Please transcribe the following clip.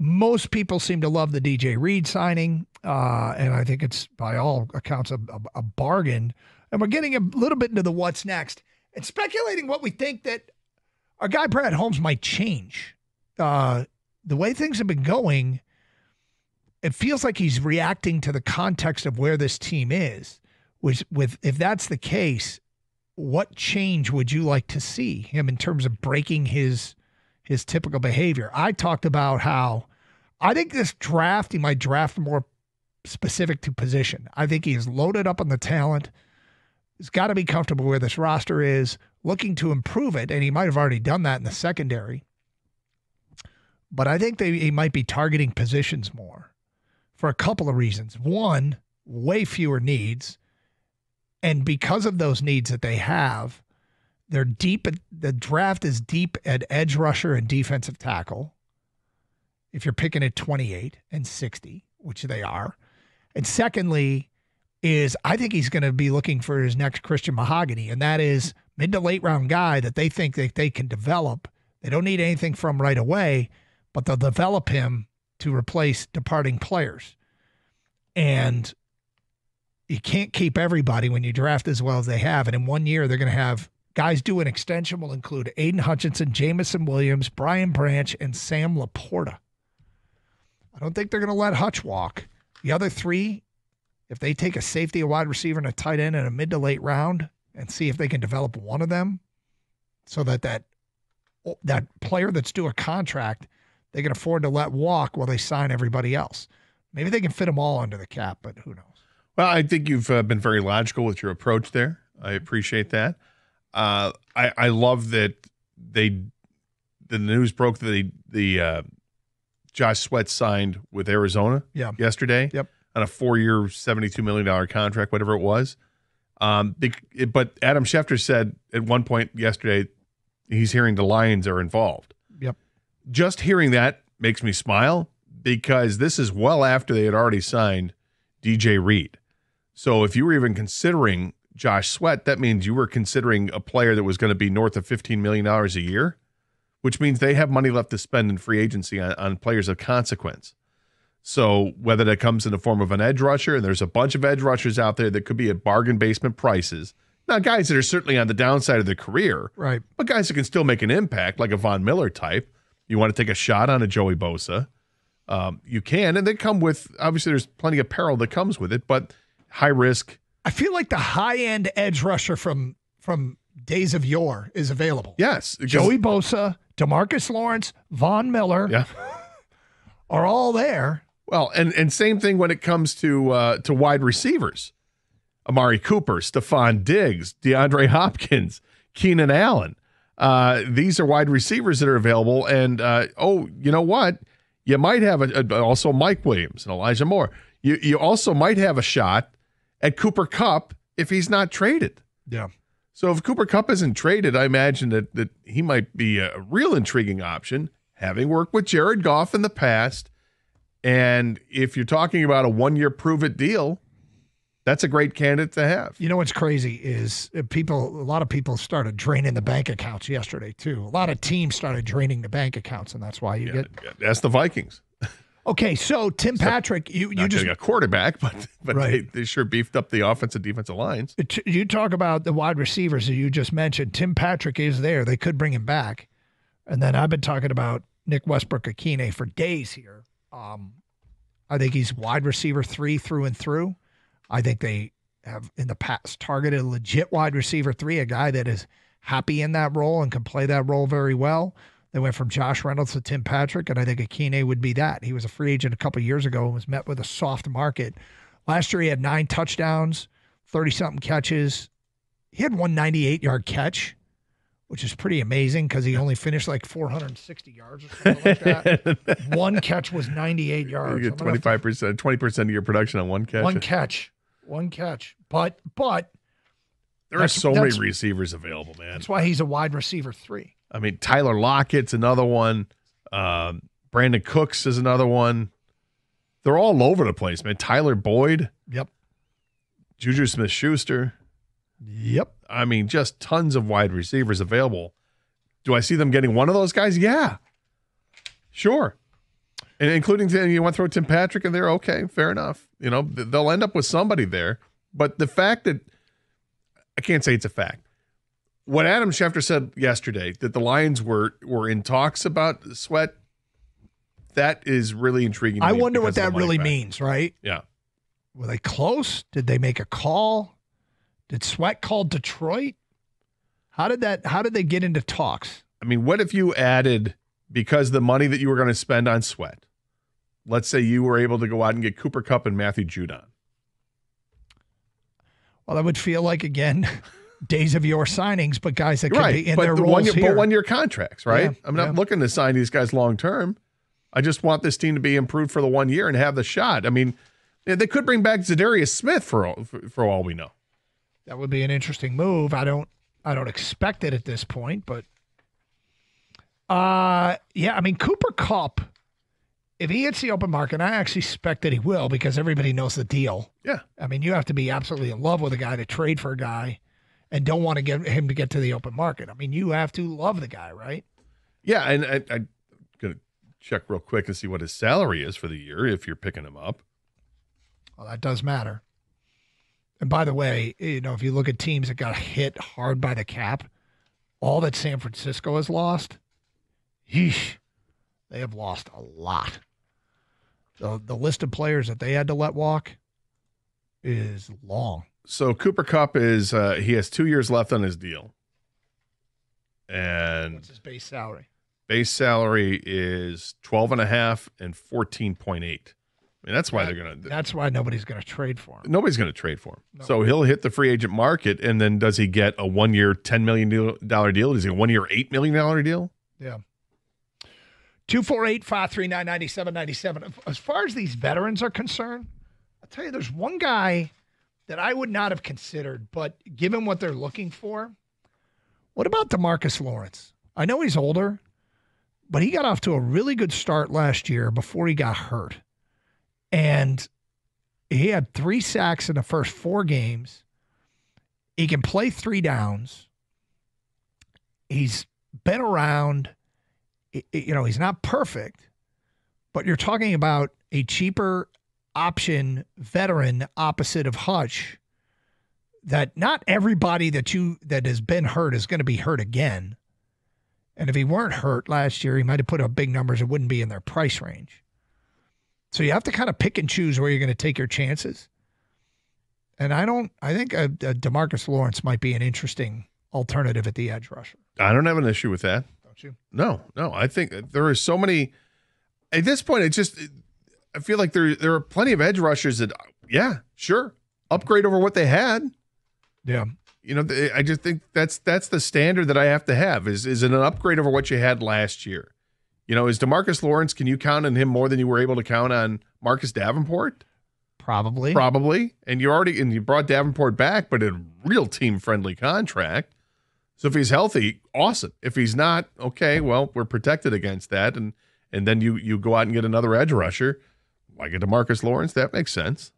Most people seem to love the DJ Reed signing, and I think it's, by all accounts, a bargain. And we're getting a little bit into the what's next and speculating what we think that our guy Brad Holmes might change. The way things have been going, it feels like he's reacting to the context of where this team is. If that's the case, what change would you like to see him in terms of breaking his typical behavior? I talked about how I think this draft, he might draft more specific to position. I think he is loaded up on the talent. He's got to be comfortable where this roster is, looking to improve it, and he might have already done that in the secondary. But I think he might be targeting positions more for a couple of reasons. One, way fewer needs. And because of those needs that they have, they're deep. The draft is deep at edge rusher and defensive tackle. If you're picking at 28 and 60, which they are. And secondly, I think he's going to be looking for his next Christian Mahogany, and that is mid to late round guy that they think that they can develop. They don't need anything from right away, but they'll develop him to replace departing players. And you can't keep everybody when you draft as well as they have. And in 1 year, they're going to have guys do an extension will include Aiden Hutchinson, Jamison Williams, Brian Branch, and Sam Laporta. I don't think they're going to let Hutch walk. The other three, if they take a safety, a wide receiver, and a tight end in a mid to late round and see if they can develop one of them so that player that's due a contract, they can afford to let walk while they sign everybody else. Maybe they can fit them all under the cap, but who knows? Well, I think you've been very logical with your approach there. I appreciate that. I love that the news broke that the Josh Sweat signed with Arizona yesterday on a 4-year, $72 million contract, whatever it was. But Adam Schefter said at one point yesterday he's hearing the Lions are involved. Yep. Just hearing that makes me smile because this is well after they had already signed DJ Reed. So if you were even considering Josh Sweat, that means you were considering a player that was going to be north of $15 million a year, which means they have money left to spend in free agency on players of consequence. So whether that comes in the form of an edge rusher, and there's a bunch of edge rushers out there that could be at bargain basement prices. Now, guys that are certainly on the downside of their career, right? But guys that can still make an impact, like a Von Miller type. You want to take a shot on a Joey Bosa, you can, and they come with, obviously there's plenty of peril that comes with it, but high risk. I feel like the high-end edge rusher from days of yore is available. Yes. Joey Bosa, DeMarcus Lawrence, Von Miller are all there. Well, and same thing when it comes to wide receivers. Amari Cooper, Stephon Diggs, DeAndre Hopkins, Keenan Allen. These are wide receivers that are available. And, you know what? You might have also Mike Williams and Elijah Moore. You also might have a shot at Cooper Kupp if he's not traded. Yeah. So if Cooper Kupp isn't traded, I imagine that he might be a real intriguing option, having worked with Jared Goff in the past. And if you're talking about a 1-year prove-it deal, that's a great candidate to have. You know what's crazy is a lot of people started draining the bank accounts yesterday, too. A lot of teams started draining the bank accounts, and that's why you get... That's the Vikings. Okay, so Tim Patrick, you just... a quarterback, but right. they sure beefed up the offensive defensive lines. You talk about the wide receivers that you just mentioned. Tim Patrick is there. They could bring him back. And then I've been talking about Nick Westbrook-Akine for days here. I think he's wide receiver 3 through and through. I think they have in the past targeted a legit wide receiver 3, a guy that is happy in that role and can play that role very well. They went from Josh Reynolds to Tim Patrick, and I think Akine would be that. He was a free agent a couple of years ago and was met with a soft market. Last year he had 9 touchdowns, 30-something catches. He had one 98-yard catch, which is pretty amazing because he only finished like 460 yards or something like that. One catch was 98 yards. You get 25%, 20% of your production on one catch. One catch. But there are so many receivers available, man. That's why he's a wide receiver 3. I mean, Tyler Lockett's another one. Brandon Cooks is another one. They're all over the place, man. Tyler Boyd. Yep. Juju Smith-Schuster. Yep. I mean, just tons of wide receivers available. Do I see them getting one of those guys? Yeah. Sure. And including, you want to throw Tim Patrick in there? Okay, fair enough. They'll end up with somebody there. But the fact that, I can't say it's a fact. What Adam Schefter said yesterday, that the Lions were in talks about Sweat, that is really intriguing to I me wonder what because of that the money really back. means, right? Yeah. Were they close? Did they make a call? Did Sweat call Detroit? How did they get into talks? I mean, what if you added, because the money that you were going to spend on Sweat, let's say you were able to go out and get Cooper Kupp and Matthew Judon. Well, that would feel like, again, days of yore signings, but guys that could be in but their the roles here. But one-year contracts, right? Yeah, I'm not looking to sign these guys long-term. I just want this team to be improved for the 1 year and have the shot. I mean, they could bring back Zadarius Smith for all we know. That would be an interesting move. I don't expect it at this point, but yeah, I mean, Cooper Kupp, if he hits the open market, I actually expect that he will, because everybody knows the deal. Yeah. I mean, you have to be absolutely in love with a guy to trade for a guy and don't want to get him to get to the open market. I mean, you have to love the guy, right? Yeah, and I'm going to check real quick and see what his salary is for the year if you're picking him up. Well, that does matter. And by the way, if you look at teams that got hit hard by the cap, all that San Francisco has lost, yeesh, they have lost a lot. The list of players that they had to let walk is long. So Cooper Kupp he has 2 years left on his deal. And what's his base salary? Base salary is 12.5 and 14.8. I mean, that's why That's why nobody's going to trade for him. Nobody's going to trade for him. No. So he'll hit the free agent market, and then does he get a 1 year $10 million deal? Does he get a 1 year $8 million deal? Yeah. 248-539-9797. As far as these veterans are concerned, I'll tell you, there's one guy that I would not have considered, but given what they're looking for, what about DeMarcus Lawrence? I know he's older, but he got off to a really good start last year before he got hurt. And he had 3 sacks in the first 4 games. He can play 3 downs. He's been around. He's not perfect, but you're talking about a cheaper option veteran opposite of Hutch, that not everybody that has been hurt is going to be hurt again. And if he weren't hurt last year, he might have put up big numbers. It wouldn't be in their price range. So you have to kind of pick and choose where you're going to take your chances. And I think DeMarcus Lawrence might be an interesting alternative at the edge rusher. I don't have an issue with that. Don't you? No. I think there are so many. At this point, I feel like there are plenty of edge rushers that, yeah, sure, upgrade over what they had. Yeah. I just think that's the standard that I have to have is it an upgrade over what you had last year? Is DeMarcus Lawrence, can you count on him more than you were able to count on Marcus Davenport? Probably. And you brought Davenport back, but a real team-friendly contract. So if he's healthy, awesome. If he's not, okay, well, we're protected against that. And then you go out and get another edge rusher, like a DeMarcus Lawrence. That makes sense.